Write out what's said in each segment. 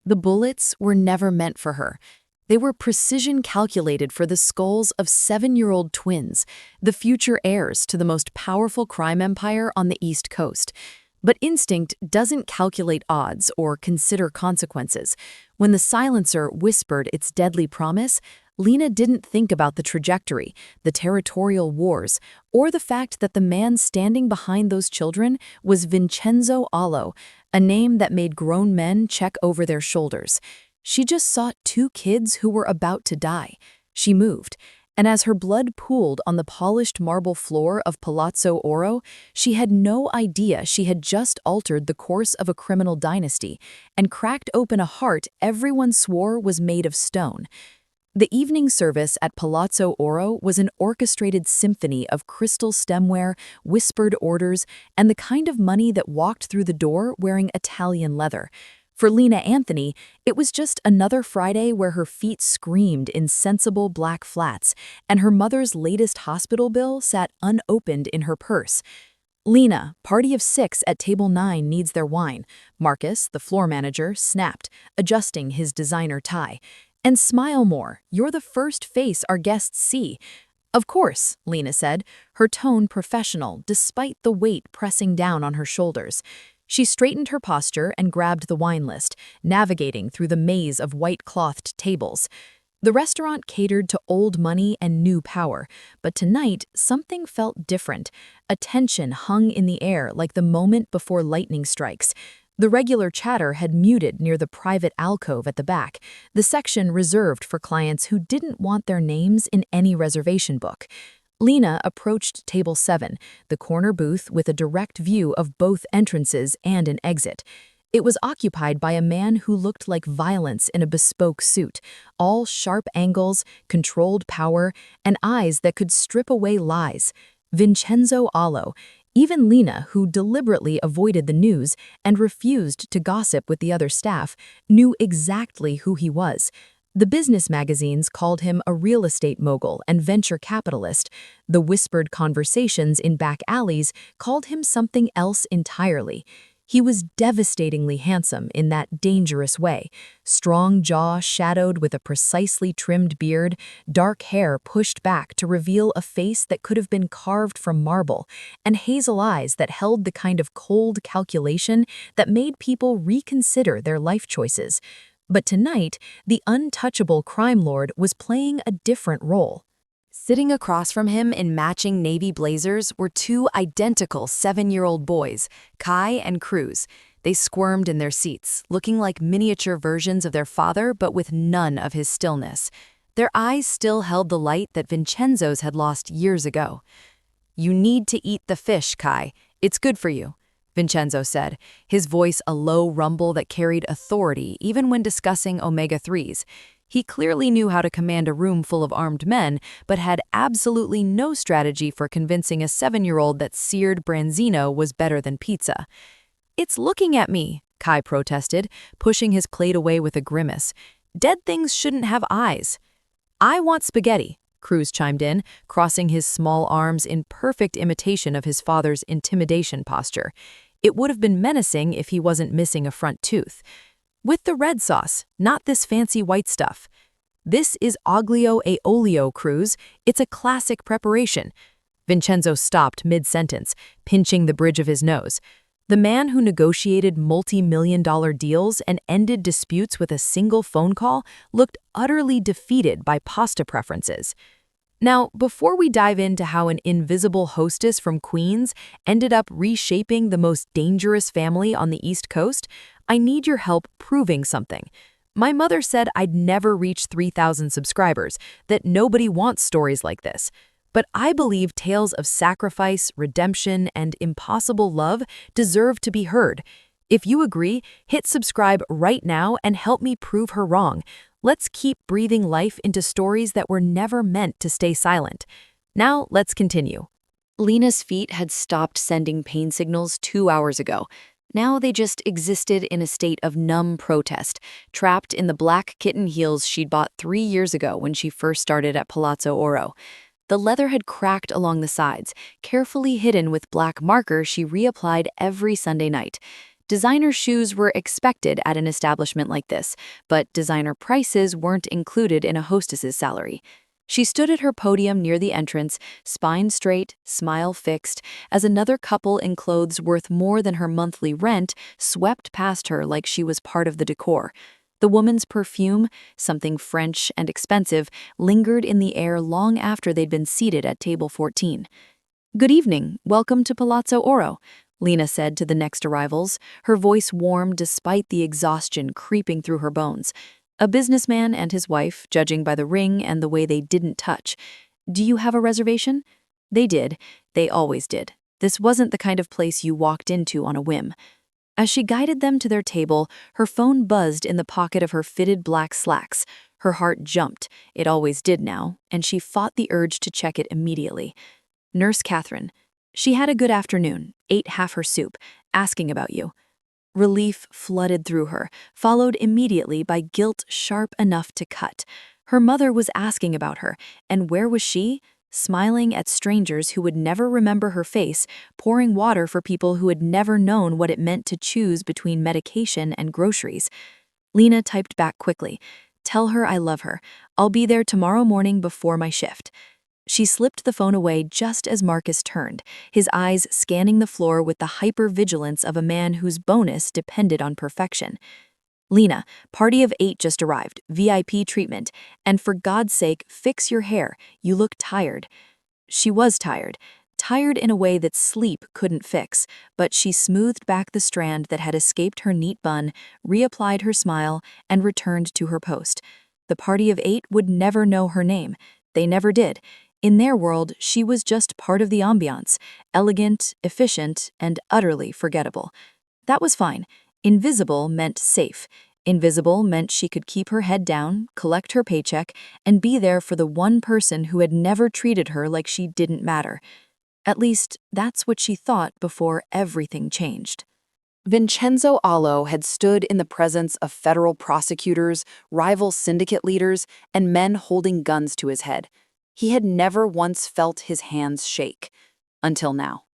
The bullets were never meant for her. They were precision calculated for the skulls of 7-year-old twins, the future heirs to the most powerful crime empire on the East Coast. But instinct doesn't calculate odds or consider consequences. When the silencer whispered its deadly promise, Lena didn't think about the trajectory, the territorial wars, or the fact that the man standing behind those children was Vincenzo Allo, a name that made grown men check over their shoulders. She just saw 2 kids who were about to die. She moved, and as her blood pooled on the polished marble floor of Palazzo Oro, she had no idea she had just altered the course of a criminal dynasty and cracked open a heart everyone swore was made of stone. The evening service at Palazzo Oro was an orchestrated symphony of crystal stemware, whispered orders, and the kind of money that walked through the door wearing Italian leather. For Lena Anthony, it was just another Friday where her feet screamed in sensible black flats, and her mother's latest hospital bill sat unopened in her purse. "Lena, party of 6 at table 9 needs their wine," Marcus, the floor manager, snapped, adjusting his designer tie. "And smile more, you're the first face our guests see." "Of course," Lena said, her tone professional despite the weight pressing down on her shoulders. She straightened her posture and grabbed the wine list, navigating through the maze of white-clothed tables. The restaurant catered to old money and new power, but tonight something felt different. A tension hung in the air like the moment before lightning strikes. The regular chatter had muted near the private alcove at the back, the section reserved for clients who didn't want their names in any reservation book. Lena approached table 7, the corner booth with a direct view of both entrances and an exit. It was occupied by a man who looked like violence in a bespoke suit, all sharp angles, controlled power, and eyes that could strip away lies. Vincenzo Allo. Even Lena, who deliberately avoided the news and refused to gossip with the other staff, knew exactly who he was. The business magazines called him a real estate mogul and venture capitalist. The whispered conversations in back alleys called him something else entirely. He was devastatingly handsome in that dangerous way. Strong jaw shadowed with a precisely trimmed beard, dark hair pushed back to reveal a face that could have been carved from marble, and hazel eyes that held the kind of cold calculation that made people reconsider their life choices. But tonight, the untouchable crime lord was playing a different role. Sitting across from him in matching navy blazers were 2 identical 7-year-old boys, Kai and Cruz. They squirmed in their seats, looking like miniature versions of their father but with none of his stillness. Their eyes still held the light that Vincenzo's had lost years ago. "You need to eat the fish, Kai. It's good for you," Vincenzo said, his voice a low rumble that carried authority even when discussing omega-3s. He clearly knew how to command a room full of armed men, but had absolutely no strategy for convincing a 7-year-old that seared branzino was better than pizza. "It's looking at me," Kai protested, pushing his plate away with a grimace. "Dead things shouldn't have eyes." "I want spaghetti," Cruz chimed in, crossing his small arms in perfect imitation of his father's intimidation posture. It would have been menacing if he wasn't missing a front tooth. "With the red sauce, not this fancy white stuff." "This is aglio e olio, Cruz. It's a classic preparation." Vincenzo stopped mid-sentence, pinching the bridge of his nose. The man who negotiated multi-million-dollar deals and ended disputes with a single phone call looked utterly defeated by pasta preferences. Now, before we dive into how an invisible hostess from Queens ended up reshaping the most dangerous family on the East Coast, I need your help proving something. My mother said I'd never reach 3,000 subscribers, that nobody wants stories like this. But I believe tales of sacrifice, redemption, and impossible love deserve to be heard. If you agree, hit subscribe right now and help me prove her wrong. Let's keep breathing life into stories that were never meant to stay silent. Now, let's continue. Lena's feet had stopped sending pain signals 2 hours ago. Now they just existed in a state of numb protest, trapped in the black kitten heels she'd bought 3 years ago when she first started at Palazzo Oro. The leather had cracked along the sides, carefully hidden with black marker she reapplied every Sunday night. Designer shoes were expected at an establishment like this, but designer prices weren't included in a hostess's salary. She stood at her podium near the entrance, spine straight, smile fixed, as another couple in clothes worth more than her monthly rent swept past her like she was part of the decor. The woman's perfume, something French and expensive, lingered in the air long after they'd been seated at table 14. "Good evening, welcome to Palazzo Oro," Lena said to the next arrivals, her voice warm despite the exhaustion creeping through her bones. A businessman and his wife, judging by the ring and the way they didn't touch. "Do you have a reservation?" They did. They always did. This wasn't the kind of place you walked into on a whim. As she guided them to their table, her phone buzzed in the pocket of her fitted black slacks. Her heart jumped. It always did now, and she fought the urge to check it immediately. "Nurse Catherine. She had a good afternoon, ate half her soup, asking about you." Relief flooded through her, followed immediately by guilt sharp enough to cut. Her mother was asking about her, and where was she? Smiling at strangers who would never remember her face, pouring water for people who had never known what it meant to choose between medication and groceries. Lena typed back quickly, "Tell her I love her. I'll be there tomorrow morning before my shift." She slipped the phone away just as Marcus turned, his eyes scanning the floor with the hyper-vigilance of a man whose bonus depended on perfection. "Lena, party of 8 just arrived, VIP treatment, and for God's sake, fix your hair. You look tired." She was tired. Tired in a way that sleep couldn't fix, but she smoothed back the strand that had escaped her neat bun, reapplied her smile, and returned to her post. The party of 8 would never know her name. They never did. In their world, she was just part of the ambiance, elegant, efficient, and utterly forgettable. That was fine. Invisible meant safe. Invisible meant she could keep her head down, collect her paycheck, and be there for the one person who had never treated her like she didn't matter. At least, that's what she thought before everything changed. Vincenzo Allo had stood in the presence of federal prosecutors, rival syndicate leaders, and men holding guns to his head. He had never once felt his hands shake. Until now.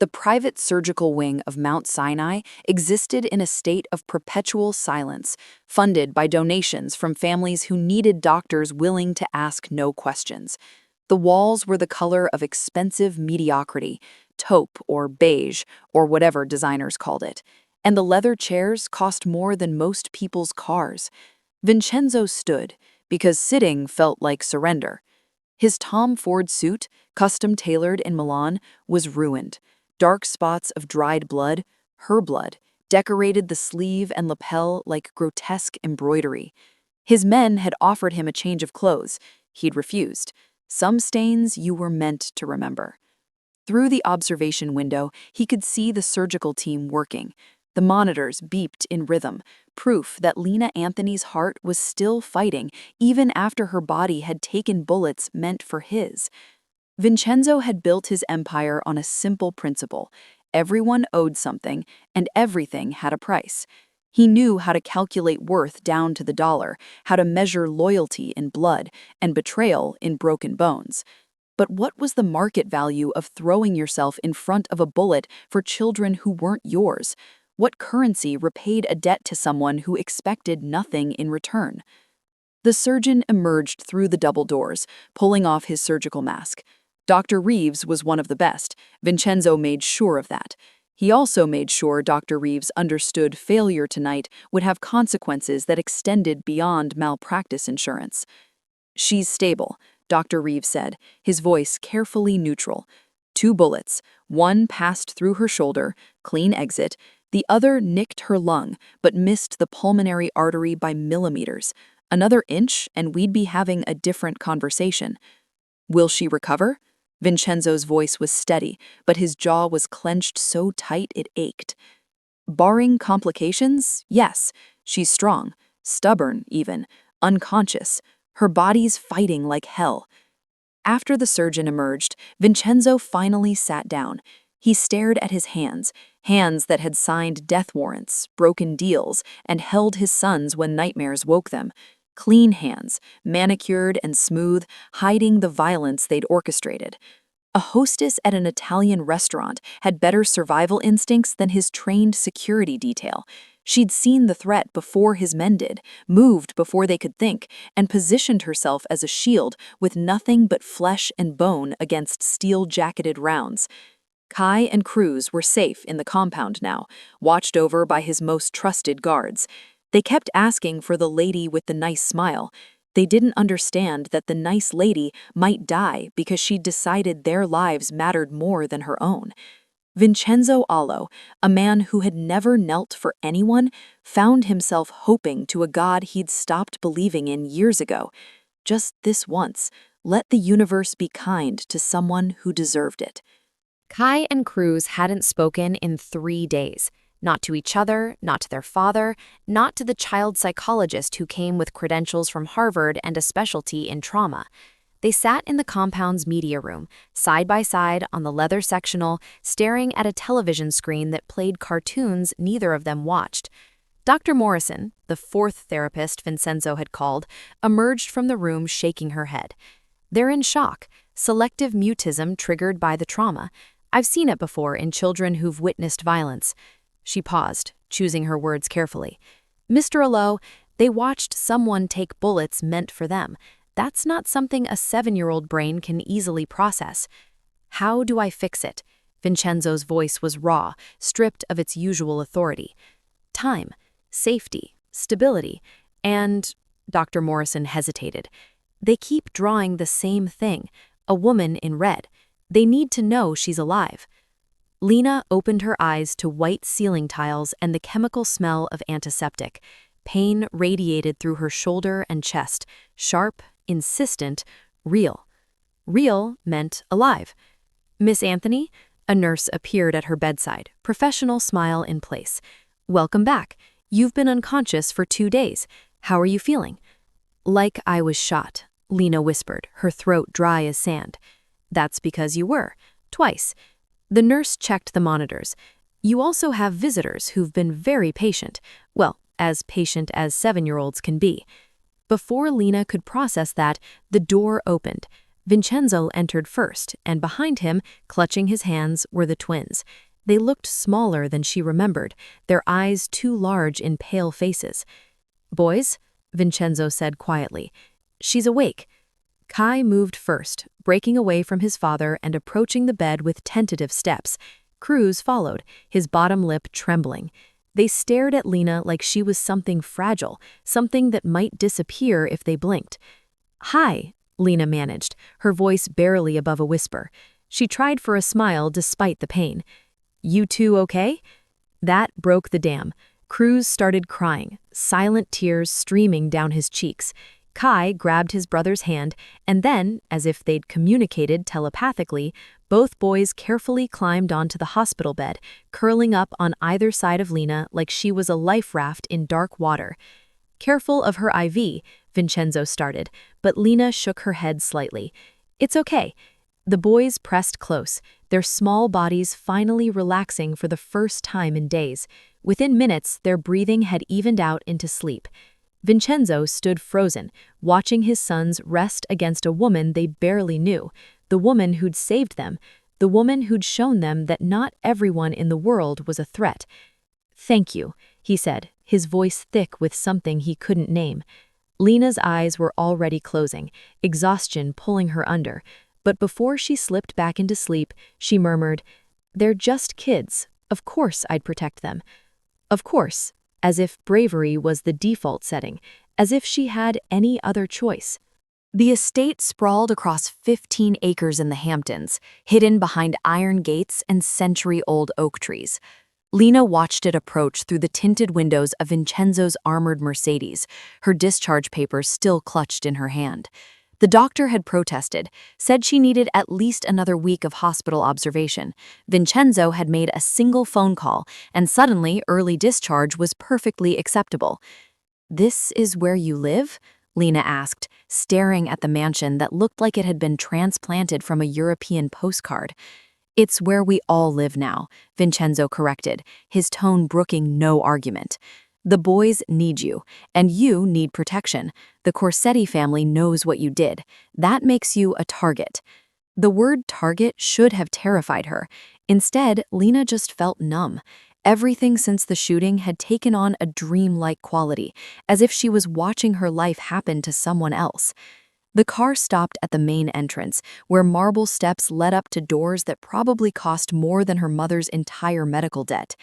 The private surgical wing of Mount Sinai existed in a state of perpetual silence, funded by donations from families who needed doctors willing to ask no questions. The walls were the color of expensive mediocrity, taupe or beige, or whatever designers called it, and the leather chairs cost more than most people's cars. Vincenzo stood, because sitting felt like surrender. His Tom Ford suit, custom-tailored in Milan, was ruined. Dark spots of dried blood, her blood, decorated the sleeve and lapel like grotesque embroidery. His men had offered him a change of clothes. He'd refused. Some stains you were meant to remember. Through the observation window, he could see the surgical team working. The monitors beeped in rhythm, proof that Lena Anthony's heart was still fighting even after her body had taken bullets meant for his. Vincenzo had built his empire on a simple principle. Everyone owed something, and everything had a price. He knew how to calculate worth down to the dollar, how to measure loyalty in blood, and betrayal in broken bones. But what was the market value of throwing yourself in front of a bullet for children who weren't yours? What currency repaid a debt to someone who expected nothing in return? The surgeon emerged through the double doors, pulling off his surgical mask. Dr. Reeves was one of the best. Vincenzo made sure of that. He also made sure Dr. Reeves understood failure tonight would have consequences that extended beyond malpractice insurance. "She's stable," Dr. Reeves said, his voice carefully neutral. 2 bullets. One passed through her shoulder, clean exit. The other nicked her lung, but missed the pulmonary artery by millimeters. Another inch, and we'd be having a different conversation. "Will she recover?" Vincenzo's voice was steady, but his jaw was clenched so tight it ached. "Barring complications, yes. She's strong, stubborn even, unconscious. Her body's fighting like hell." After the surgeon emerged, Vincenzo finally sat down. He stared at his hands, hands that had signed death warrants, broken deals, and held his sons when nightmares woke them. Clean hands, manicured and smooth, hiding the violence they'd orchestrated. A hostess at an Italian restaurant had better survival instincts than his trained security detail. She'd seen the threat before his men did, moved before they could think, and positioned herself as a shield with nothing but flesh and bone against steel-jacketed rounds. Kai and Cruz were safe in the compound now, watched over by his most trusted guards. They kept asking for the lady with the nice smile. They didn't understand that the nice lady might die because she'd decided their lives mattered more than her own. Vincenzo Allo, a man who had never knelt for anyone, found himself hoping to a god he'd stopped believing in years ago. Just this once, let the universe be kind to someone who deserved it. Kai and Cruz hadn't spoken in 3 days. Not to each other, not to their father, not to the child psychologist who came with credentials from Harvard and a specialty in trauma. They sat in the compound's media room, side by side on the leather sectional, staring at a television screen that played cartoons neither of them watched. Dr. Morrison, the fourth therapist Vincenzo had called, emerged from the room shaking her head. They're in shock. Selective mutism triggered by the trauma. I've seen it before in children who've witnessed violence. She paused, choosing her words carefully. Mr. Allo, they watched someone take bullets meant for them. That's not something a 7-year-old brain can easily process. How do I fix it? Vincenzo's voice was raw, stripped of its usual authority. Time, safety, stability, and... Dr. Morrison hesitated. They keep drawing the same thing, a woman in red. They need to know she's alive. Lena opened her eyes to white ceiling tiles and the chemical smell of antiseptic. Pain radiated through her shoulder and chest, sharp, insistent, real. Real meant alive. Miss Anthony? A nurse appeared at her bedside, professional smile in place. Welcome back. You've been unconscious for 2 days. How are you feeling? Like I was shot, Lena whispered, her throat dry as sand. That's because you were. Twice. The nurse checked the monitors. You also have visitors who've been very patient. Well, as patient as 7-year-olds can be. Before Lena could process that, the door opened. Vincenzo entered first, and behind him, clutching his hands, were the twins. They looked smaller than she remembered, their eyes too large in pale faces. Boys, Vincenzo said quietly. She's awake. Kai moved first, breaking away from his father and approaching the bed with tentative steps. Cruz followed, his bottom lip trembling. They stared at Lena like she was something fragile, something that might disappear if they blinked. Hi, Lena managed, her voice barely above a whisper. She tried for a smile despite the pain. You two okay? That broke the dam. Cruz started crying, silent tears streaming down his cheeks. Kai grabbed his brother's hand, and then, as if they'd communicated telepathically, both boys carefully climbed onto the hospital bed, curling up on either side of Lena like she was a life raft in dark water. Careful of her IV, Vincenzo started, but Lena shook her head slightly. It's okay. The boys pressed close, their small bodies finally relaxing for the first time in days. Within minutes, their breathing had evened out into sleep. Vincenzo stood frozen, watching his sons rest against a woman they barely knew, the woman who'd saved them, the woman who'd shown them that not everyone in the world was a threat. Thank you, he said, his voice thick with something he couldn't name. Lena's eyes were already closing, exhaustion pulling her under, but before she slipped back into sleep, she murmured, "They're just kids. Of course I'd protect them." Of course, as if bravery was the default setting, as if she had any other choice. The estate sprawled across 15 acres in the Hamptons, hidden behind iron gates and century-old oak trees. Lena watched it approach through the tinted windows of Vincenzo's armored Mercedes, her discharge papers still clutched in her hand. The doctor had protested, said she needed at least another week of hospital observation. Vincenzo had made a single phone call, and suddenly early discharge was perfectly acceptable. "This is where you live?" Lena asked, staring at the mansion that looked like it had been transplanted from a European postcard. "It's where we all live now," Vincenzo corrected, his tone brooking no argument. "The boys need you, and you need protection. The Corsetti family knows what you did. That makes you a target." The word target should have terrified her. Instead, Lena just felt numb. Everything since the shooting had taken on a dreamlike quality, as if she was watching her life happen to someone else. The car stopped at the main entrance, where marble steps led up to doors that probably cost more than her mother's entire medical debt.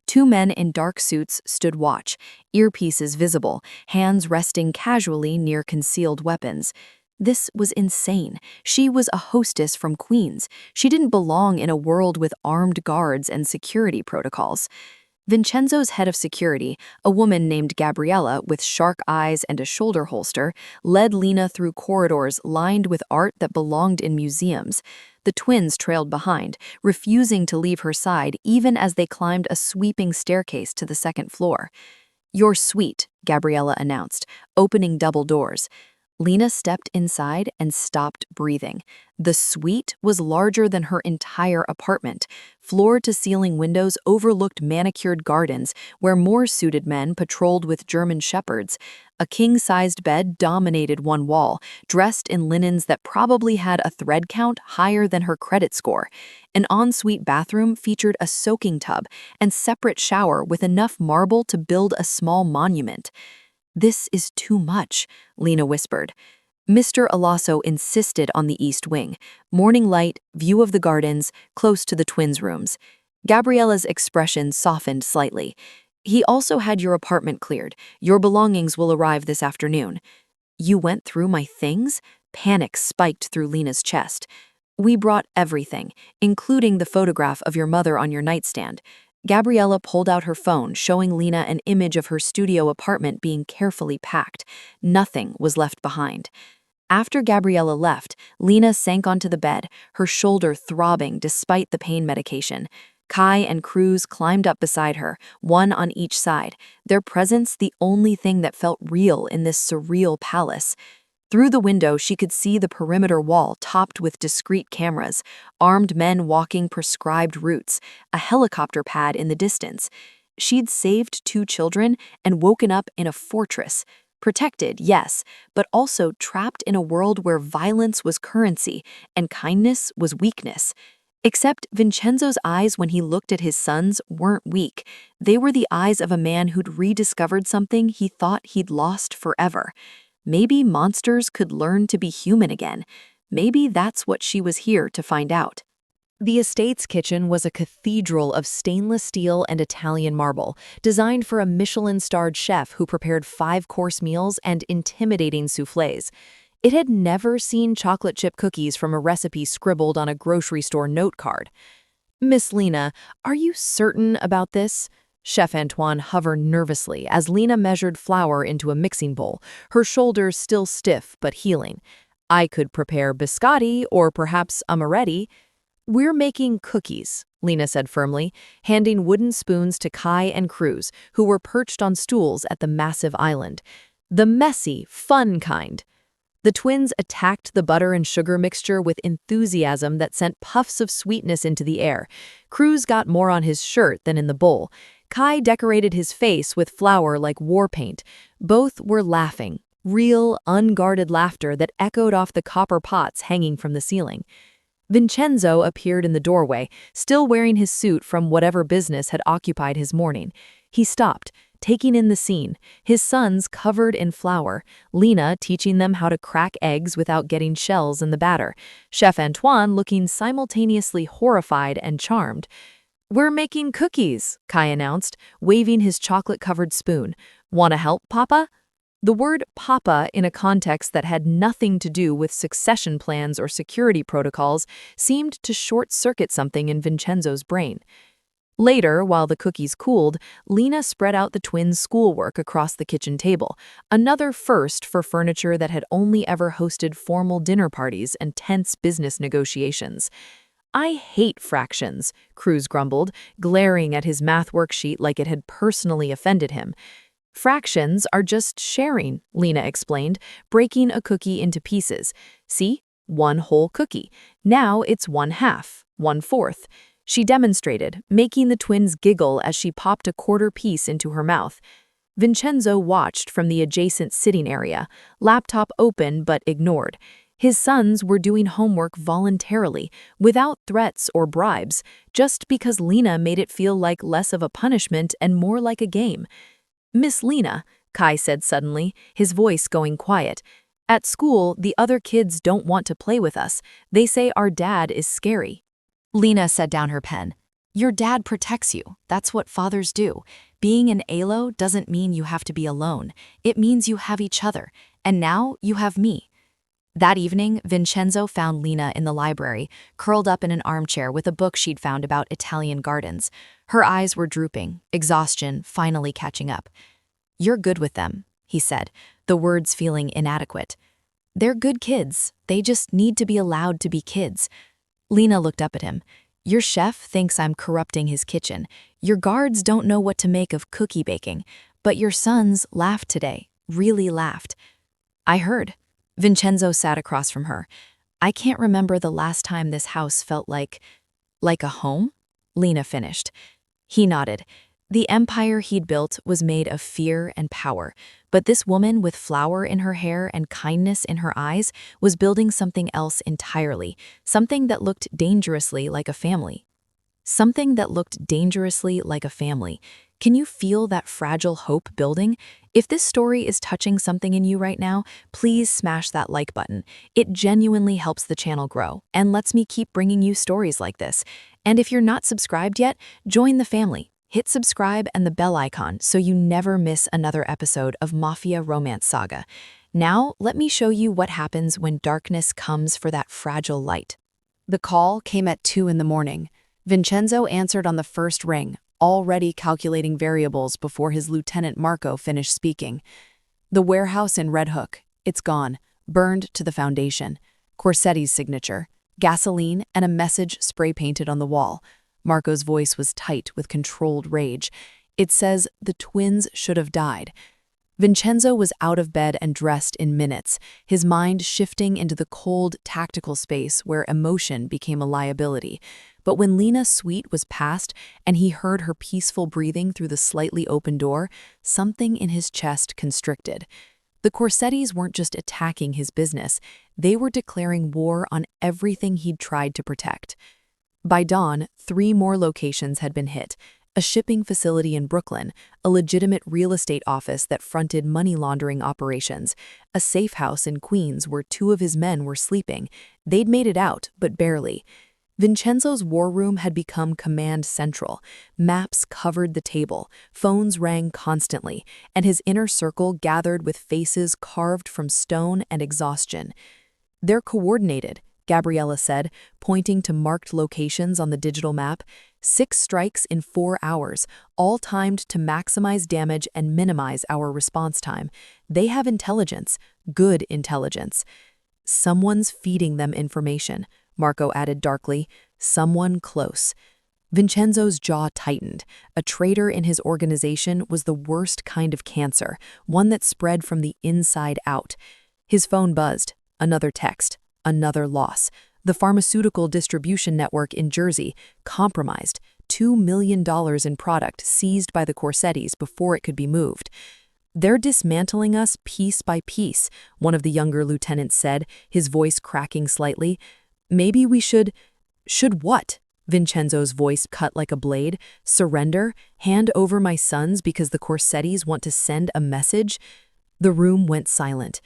Two men in dark suits stood watch, earpieces visible, hands resting casually near concealed weapons. This was insane. She was a hostess from Queens. She didn't belong in a world with armed guards and security protocols. Vincenzo's head of security, a woman named Gabriella with shark eyes and a shoulder holster, led Lena through corridors lined with art that belonged in museums. The twins trailed behind, refusing to leave her side even as they climbed a sweeping staircase to the second floor. "Your suite," Gabriella announced, opening double doors. Lena stepped inside and stopped breathing. The suite was larger than her entire apartment. Floor-to-ceiling windows overlooked manicured gardens where more suited men patrolled with German shepherds. A king-sized bed dominated one wall, dressed in linens that probably had a thread count higher than her credit score. An ensuite bathroom featured a soaking tub and separate shower with enough marble to build a small monument. "This is too much," Lena whispered. Mr. Alasso insisted on the east wing. Morning light, view of the gardens, close to the twins' rooms. Gabriella's expression softened slightly. "He also had your apartment cleared. Your belongings will arrive this afternoon." "You went through my things?" Panic spiked through Lena's chest. "We brought everything, including the photograph of your mother on your nightstand." Gabriella pulled out her phone, showing Lena an image of her studio apartment being carefully packed. Nothing was left behind. After Gabriella left, Lena sank onto the bed, her shoulder throbbing despite the pain medication. Kai and Cruz climbed up beside her, one on each side, their presence the only thing that felt real in this surreal palace. Through the window, she could see the perimeter wall topped with discreet cameras, armed men walking prescribed routes, a helicopter pad in the distance. She'd saved two children and woken up in a fortress. Protected, yes, but also trapped in a world where violence was currency and kindness was weakness. Except Vincenzo's eyes when he looked at his sons weren't weak. They were the eyes of a man who'd rediscovered something he thought he'd lost forever. Maybe monsters could learn to be human again. Maybe that's what she was here to find out. The estate's kitchen was a cathedral of stainless steel and Italian marble, designed for a Michelin-starred chef who prepared 5-course meals and intimidating soufflés. It had never seen chocolate chip cookies from a recipe scribbled on a grocery store note card. "Miss Lena, are you certain about this?" Chef Antoine hovered nervously as Lena measured flour into a mixing bowl, her shoulders still stiff but healing. "I could prepare biscotti or perhaps amaretti." "We're making cookies," Lena said firmly, handing wooden spoons to Kai and Cruz, who were perched on stools at the massive island. "The messy, fun kind." The twins attacked the butter and sugar mixture with enthusiasm that sent puffs of sweetness into the air. Cruz got more on his shirt than in the bowl. Kai decorated his face with flour like war paint. Both were laughing, real, unguarded laughter that echoed off the copper pots hanging from the ceiling. Vincenzo appeared in the doorway, still wearing his suit from whatever business had occupied his morning. He stopped, taking in the scene, his sons covered in flour, Lena teaching them how to crack eggs without getting shells in the batter, Chef Antoine looking simultaneously horrified and charmed. "We're making cookies," Kai announced, waving his chocolate-covered spoon. "Want to help, Papa?" The word "Papa" in a context that had nothing to do with succession plans or security protocols seemed to short-circuit something in Vincenzo's brain. Later, while the cookies cooled, Lena spread out the twins' schoolwork across the kitchen table, another first for furniture that had only ever hosted formal dinner parties and tense business negotiations. "I hate fractions," Cruz grumbled, glaring at his math worksheet like it had personally offended him. "Fractions are just sharing," Lena explained, breaking a cookie into pieces. "See? One whole cookie. Now it's 1/2, 1/4. She demonstrated, making the twins giggle as she popped a quarter piece into her mouth. Vincenzo watched from the adjacent sitting area, laptop open but ignored. His sons were doing homework voluntarily, without threats or bribes, just because Lena made it feel like less of a punishment and more like a game. "Miss Lena," Kai said suddenly, his voice going quiet, "at school, the other kids don't want to play with us. They say our dad is scary." Lena set down her pen. "Your dad protects you. That's what fathers do. Being an ALO doesn't mean you have to be alone. It means you have each other. And now you have me." That evening, Vincenzo found Lena in the library, curled up in an armchair with a book she'd found about Italian gardens. Her eyes were drooping, exhaustion finally catching up. "You're good with them," he said, the words feeling inadequate. "They're good kids. They just need to be allowed to be kids." Lena looked up at him. "Your chef thinks I'm corrupting his kitchen. Your guards don't know what to make of cookie baking. But your sons laughed today, really laughed." "I heard." Vincenzo sat across from her. "I can't remember the last time this house felt like a home?" Lena finished. He nodded. The empire he'd built was made of fear and power, but this woman with flower in her hair and kindness in her eyes was building something else entirely, something that looked dangerously like a family. Something that looked dangerously like a family. Can you feel that fragile hope building? If this story is touching something in you right now, please smash that like button. It genuinely helps the channel grow and lets me keep bringing you stories like this. And if you're not subscribed yet, join the family. Hit subscribe and the bell icon so you never miss another episode of Mafia Romance Saga. Now, let me show you what happens when darkness comes for that fragile light. The call came at 2 in the morning. Vincenzo answered on the first ring, already calculating variables before his lieutenant Marco finished speaking. "The warehouse in Red Hook. It's gone. Burned to the foundation. Corsetti's signature. Gasoline and a message spray-painted on the wall." Marco's voice was tight with controlled rage. "It says the twins should have died." Vincenzo was out of bed and dressed in minutes, his mind shifting into the cold, tactical space where emotion became a liability. But when Lena's suite was past and he heard her peaceful breathing through the slightly open door, something in his chest constricted. The Corsettis weren't just attacking his business, they were declaring war on everything he'd tried to protect. By dawn, 3 more locations had been hit. A shipping facility in Brooklyn, a legitimate real estate office that fronted money laundering operations, a safe house in Queens where 2 of his men were sleeping. They'd made it out, but barely. Vincenzo's war room had become command central. Maps covered the table, phones rang constantly, and his inner circle gathered with faces carved from stone and exhaustion. "They're coordinated," Gabriella said, pointing to marked locations on the digital map. 6 strikes in 4 hours, all timed to maximize damage and minimize our response time. They have intelligence, good intelligence. "Someone's feeding them information," Marco added darkly. "Someone close." Vincenzo's jaw tightened. A traitor in his organization was the worst kind of cancer, one that spread from the inside out. His phone buzzed. Another text. Another loss. The pharmaceutical distribution network in Jersey, compromised. $2 million in product seized by the Corsettis before it could be moved. "They're dismantling us piece by piece," one of the younger lieutenants said, his voice cracking slightly. "Maybe we should..." "Should what?" Vincenzo's voice cut like a blade. "Surrender? Hand over my sons because the Corsettis want to send a message?" The room went silent.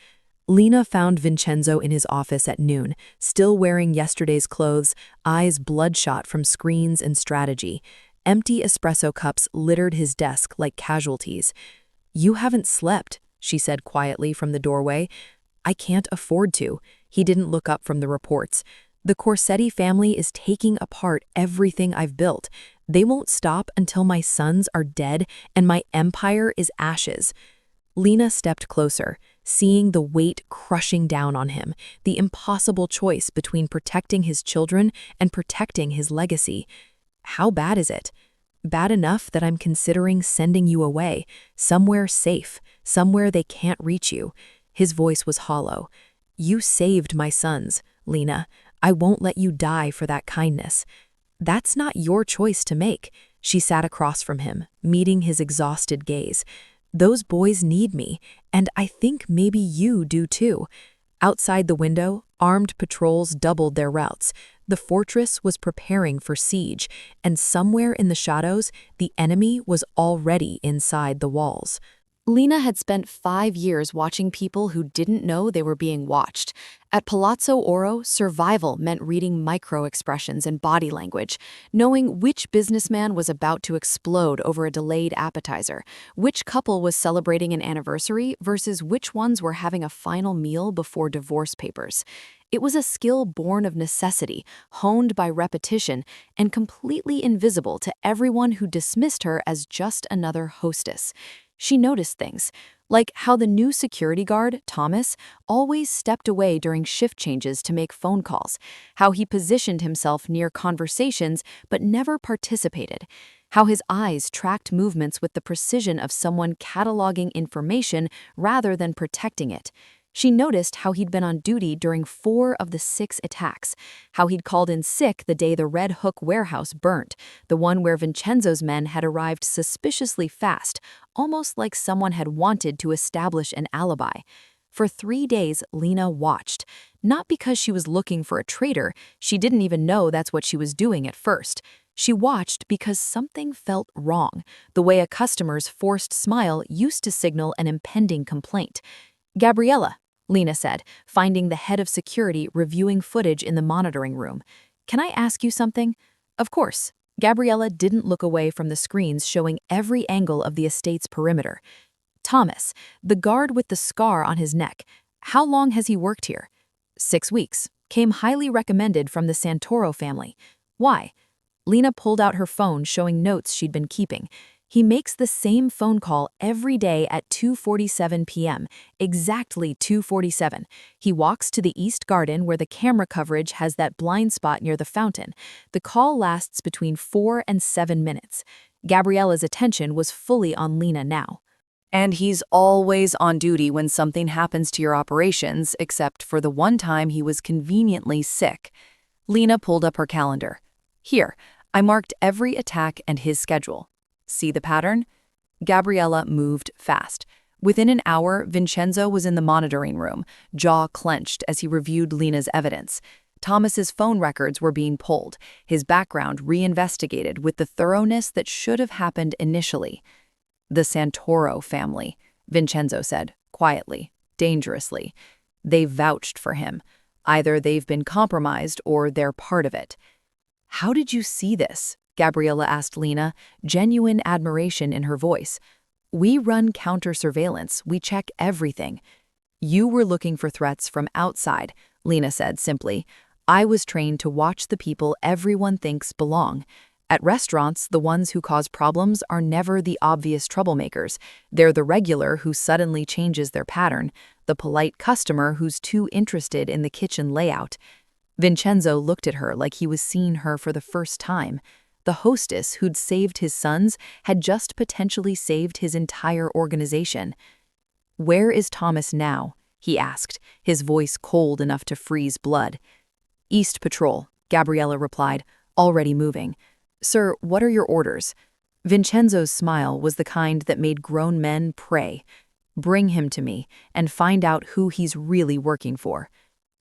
Lena found Vincenzo in his office at noon, still wearing yesterday's clothes, eyes bloodshot from screens and strategy. Empty espresso cups littered his desk like casualties. "You haven't slept," she said quietly from the doorway. "I can't afford to." He didn't look up from the reports. "The Corsetti family is taking apart everything I've built. They won't stop until my sons are dead and my empire is ashes." Lena stepped closer, seeing the weight crushing down on him, the impossible choice between protecting his children and protecting his legacy. "How bad is it?" "Bad enough that I'm considering sending you away, somewhere safe, somewhere they can't reach you." His voice was hollow. "You saved my sons, Lena. I won't let you die for that kindness." "That's not your choice to make." She sat across from him, meeting his exhausted gaze. "Those boys need me, and I think maybe you do too." Outside the window, armed patrols doubled their routes. The fortress was preparing for siege, and somewhere in the shadows, the enemy was already inside the walls. Lena had spent 5 years watching people who didn't know they were being watched. At Palazzo Oro, survival meant reading micro-expressions and body language, knowing which businessman was about to explode over a delayed appetizer, which couple was celebrating an anniversary versus which ones were having a final meal before divorce papers. It was a skill born of necessity, honed by repetition, and completely invisible to everyone who dismissed her as just another hostess. She noticed things, like how the new security guard, Thomas, always stepped away during shift changes to make phone calls, how he positioned himself near conversations but never participated, how his eyes tracked movements with the precision of someone cataloging information rather than protecting it. She noticed how he'd been on duty during 4 of the 6 attacks, how he'd called in sick the day the Red Hook warehouse burnt, the one where Vincenzo's men had arrived suspiciously fast, almost like someone had wanted to establish an alibi. For 3 days, Lena watched. Not because she was looking for a traitor, she didn't even know that's what she was doing at first. She watched because something felt wrong, the way a customer's forced smile used to signal an impending complaint. "Gabriella," Lena said, finding the head of security reviewing footage in the monitoring room. "Can I ask you something?" Of course. Gabriella didn't look away from the screens showing every angle of the estate's perimeter. "Thomas, the guard with the scar on his neck, how long has he worked here?" 6 weeks. Came highly recommended from the Santoro family. Why? Lena pulled out her phone showing notes she'd been keeping. He makes the same phone call every day at 2:47 p.m., exactly 2:47. He walks to the East Garden where the camera coverage has that blind spot near the fountain. The call lasts between 4 and 7 minutes. Gabriella's attention was fully on Lena now. "And he's always on duty when something happens to your operations, except for the one time he was conveniently sick." Lena pulled up her calendar. "Here, I marked every attack and his schedule. See the pattern?" Gabriella moved fast. Within an hour, Vincenzo was in the monitoring room, jaw clenched as he reviewed Lena's evidence. Thomas's phone records were being pulled, his background reinvestigated with the thoroughness that should have happened initially. "The Santoro family," Vincenzo said, quietly, dangerously. "They vouched for him. Either they've been compromised or they're part of it." "How did you see this?" Gabriella asked Lena, genuine admiration in her voice. "We run counter-surveillance. We check everything." "You were looking for threats from outside," Lena said simply. "I was trained to watch the people everyone thinks belong. At restaurants, the ones who cause problems are never the obvious troublemakers. They're the regular who suddenly changes their pattern, the polite customer who's too interested in the kitchen layout." Vincenzo looked at her like he was seeing her for the first time. The hostess who'd saved his sons had just potentially saved his entire organization. "Where is Thomas now?" he asked, his voice cold enough to freeze blood. "East Patrol," Gabriella replied, already moving. "Sir, what are your orders?" Vincenzo's smile was the kind that made grown men pray. "Bring him to me and find out who he's really working for."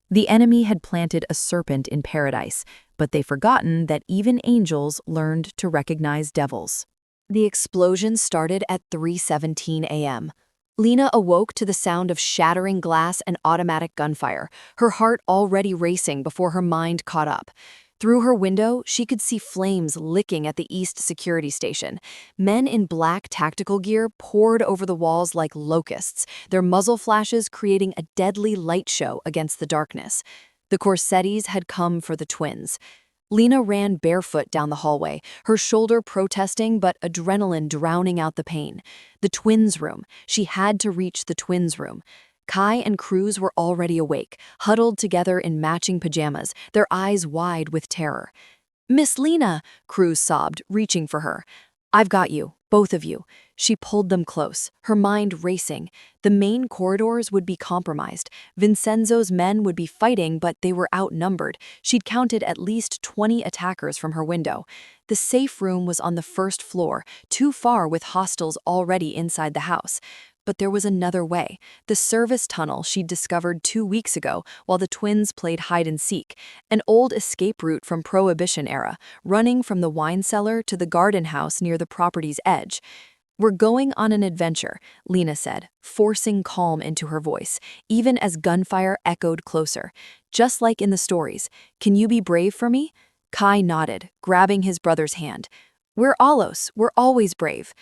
The enemy had planted a serpent in paradise, but they'd forgotten that even angels learned to recognize devils. The explosion started at 3:17 a.m. Lena awoke to the sound of shattering glass and automatic gunfire, her heart already racing before her mind caught up. Through her window, she could see flames licking at the East Security Station. Men in black tactical gear poured over the walls like locusts, their muzzle flashes creating a deadly light show against the darkness. The Corsettis had come for the twins. Lena ran barefoot down the hallway, her shoulder protesting but adrenaline drowning out the pain. The twins' room. She had to reach the twins' room. Kai and Cruz were already awake, huddled together in matching pajamas, their eyes wide with terror. "Miss Lena," Cruz sobbed, reaching for her. "I've got you, both of you." She pulled them close, her mind racing. The main corridors would be compromised. Vincenzo's men would be fighting, but they were outnumbered. She'd counted at least 20 attackers from her window. The safe room was on the first floor, too far with hostiles already inside the house. But there was another way, the service tunnel she'd discovered 2 weeks ago while the twins played hide-and-seek, an old escape route from Prohibition era, running from the wine cellar to the garden house near the property's edge. "We're going on an adventure," Lena said, forcing calm into her voice, even as gunfire echoed closer. "Just like in the stories. Can you be brave for me?" Kai nodded, grabbing his brother's hand. "We're Alos, we're always brave."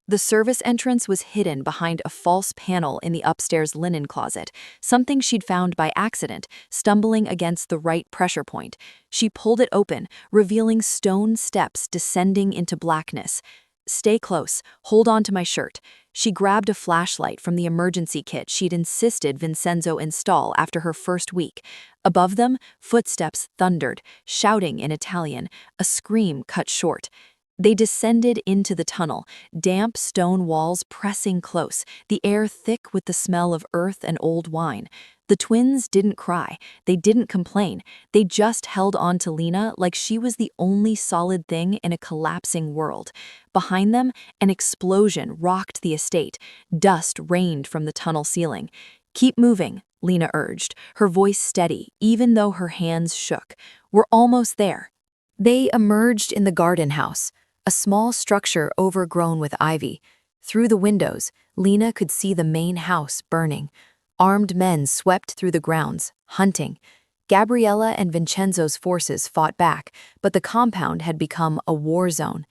The service entrance was hidden behind a false panel in the upstairs linen closet, something she'd found by accident, stumbling against the right pressure point. She pulled it open, revealing stone steps descending into blackness. "Stay close, hold on to my shirt." She grabbed a flashlight from the emergency kit she'd insisted Vincenzo install after her first week. Above them, footsteps thundered, shouting in Italian, a scream cut short. They descended into the tunnel, damp stone walls pressing close, the air thick with the smell of earth and old wine. The twins didn't cry, they didn't complain, they just held on to Lena like she was the only solid thing in a collapsing world. Behind them, an explosion rocked the estate. Dust rained from the tunnel ceiling. "Keep moving," Lena urged, her voice steady, even though her hands shook. "We're almost there." They emerged in the garden house, a small structure overgrown with ivy. Through the windows, Lena could see the main house burning. Armed men swept through the grounds, hunting. Gabriella and Vincenzo's forces fought back, but the compound had become a war zone.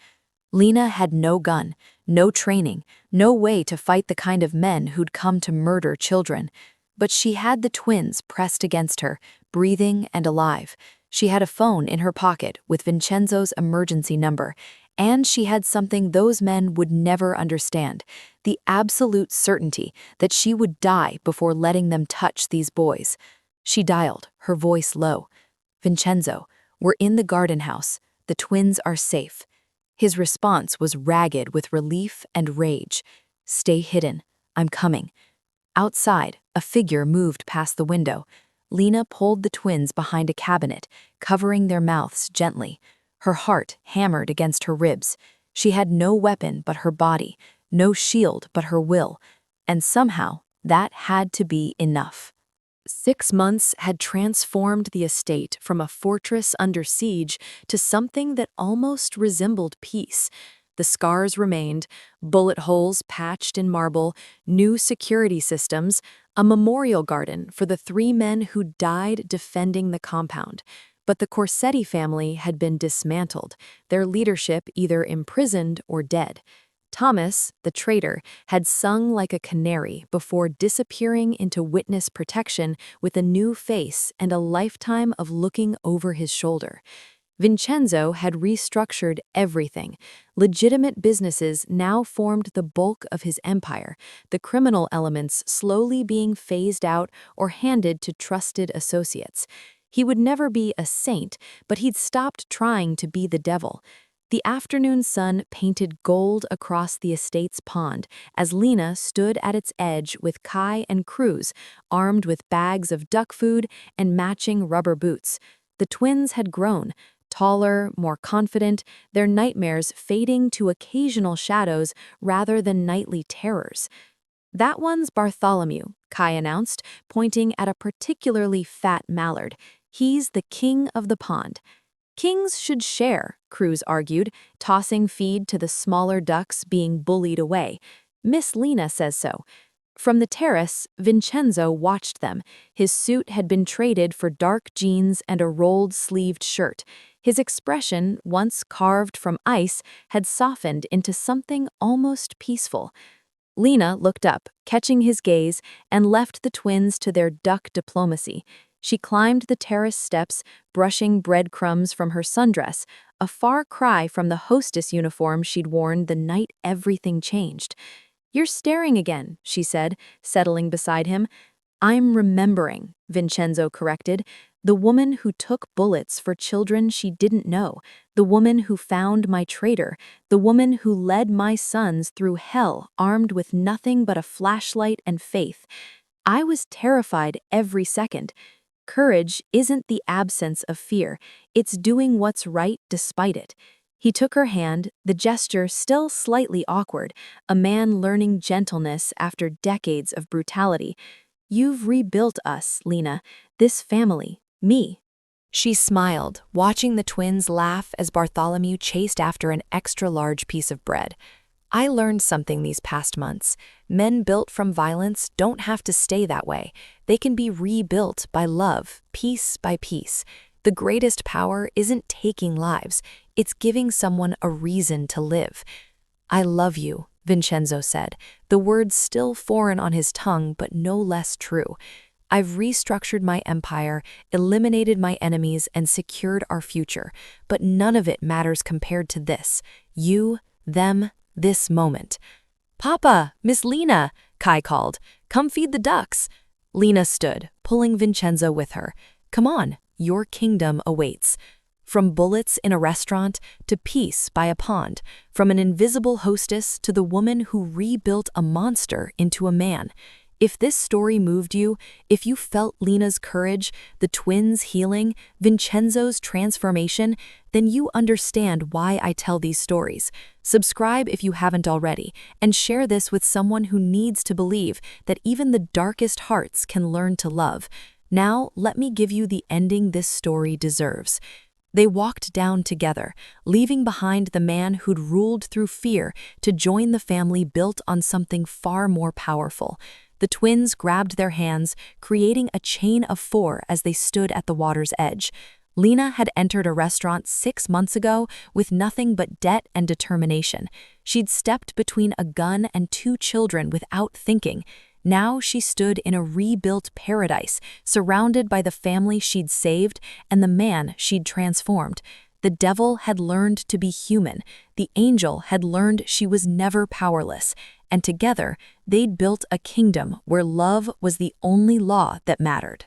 Lena had no gun, no training, no way to fight the kind of men who'd come to murder children. But she had the twins pressed against her, breathing and alive. She had a phone in her pocket with Vincenzo's emergency number, and she had something those men would never understand, the absolute certainty that she would die before letting them touch these boys. She dialed, her voice low. "Vincenzo, we're in the garden house. The twins are safe." His response was ragged with relief and rage. "Stay hidden. I'm coming." Outside, a figure moved past the window. Lena pulled the twins behind a cabinet, covering their mouths gently. Her heart hammered against her ribs. She had no weapon but her body, no shield but her will, and somehow that had to be enough. 6 months had transformed the estate from a fortress under siege to something that almost resembled peace. The scars remained, bullet holes patched in marble, new security systems, a memorial garden for the 3 men who died defending the compound. But the Corsetti family had been dismantled, their leadership either imprisoned or dead. Thomas, the traitor, had sung like a canary before disappearing into witness protection with a new face and a lifetime of looking over his shoulder. Vincenzo had restructured everything. Legitimate businesses now formed the bulk of his empire, the criminal elements slowly being phased out or handed to trusted associates. He would never be a saint, but he'd stopped trying to be the devil. The afternoon sun painted gold across the estate's pond as Lena stood at its edge with Kai and Cruz, armed with bags of duck food and matching rubber boots. The twins had grown, taller, more confident, their nightmares fading to occasional shadows rather than nightly terrors. "That one's Bartholomew," Kai announced, pointing at a particularly fat mallard. "He's the king of the pond." "Kings should share," Cruz argued, tossing feed to the smaller ducks being bullied away. "Miss Lena says so." From the terrace, Vincenzo watched them. His suit had been traded for dark jeans and a rolled-sleeved shirt. His expression, once carved from ice, had softened into something almost peaceful. Lena looked up, catching his gaze, and left the twins to their duck diplomacy. She climbed the terrace steps, brushing breadcrumbs from her sundress, a far cry from the hostess uniform she'd worn the night everything changed. "You're staring again," she said, settling beside him. "I'm remembering," Vincenzo corrected. "The woman who took bullets for children she didn't know, the woman who found my traitor, the woman who led my sons through hell armed with nothing but a flashlight and faith. I was terrified every second. Courage isn't the absence of fear, it's doing what's right despite it." He took her hand, the gesture still slightly awkward, a man learning gentleness after decades of brutality. "You've rebuilt us, Lena, this family, me." She smiled, watching the twins laugh as Bartholomew chased after an extra-large piece of bread. "I learned something these past months. Men built from violence don't have to stay that way. They can be rebuilt by love, piece by piece. The greatest power isn't taking lives, it's giving someone a reason to live." "I love you," Vincenzo said, the words still foreign on his tongue but no less true. "I've restructured my empire, eliminated my enemies, and secured our future, but none of it matters compared to this. You, them, this moment." "Papa, Miss Lena," Kai called. "Come feed the ducks." Lena stood, pulling Vincenzo with her. "Come on, your kingdom awaits." From bullets in a restaurant to peace by a pond, from an invisible hostess to the woman who rebuilt a monster into a man. If this story moved you, if you felt Lena's courage, the twins' healing, Vincenzo's transformation, then you understand why I tell these stories. Subscribe if you haven't already, and share this with someone who needs to believe that even the darkest hearts can learn to love. Now, let me give you the ending this story deserves. They walked down together, leaving behind the man who'd ruled through fear to join the family built on something far more powerful. The twins grabbed their hands, creating a chain of 4 as they stood at the water's edge. Lena had entered a restaurant 6 months ago with nothing but debt and determination. She'd stepped between a gun and 2 children without thinking. Now she stood in a rebuilt paradise, surrounded by the family she'd saved and the man she'd transformed. The devil had learned to be human, the angel had learned she was never powerless, and together they'd built a kingdom where love was the only law that mattered.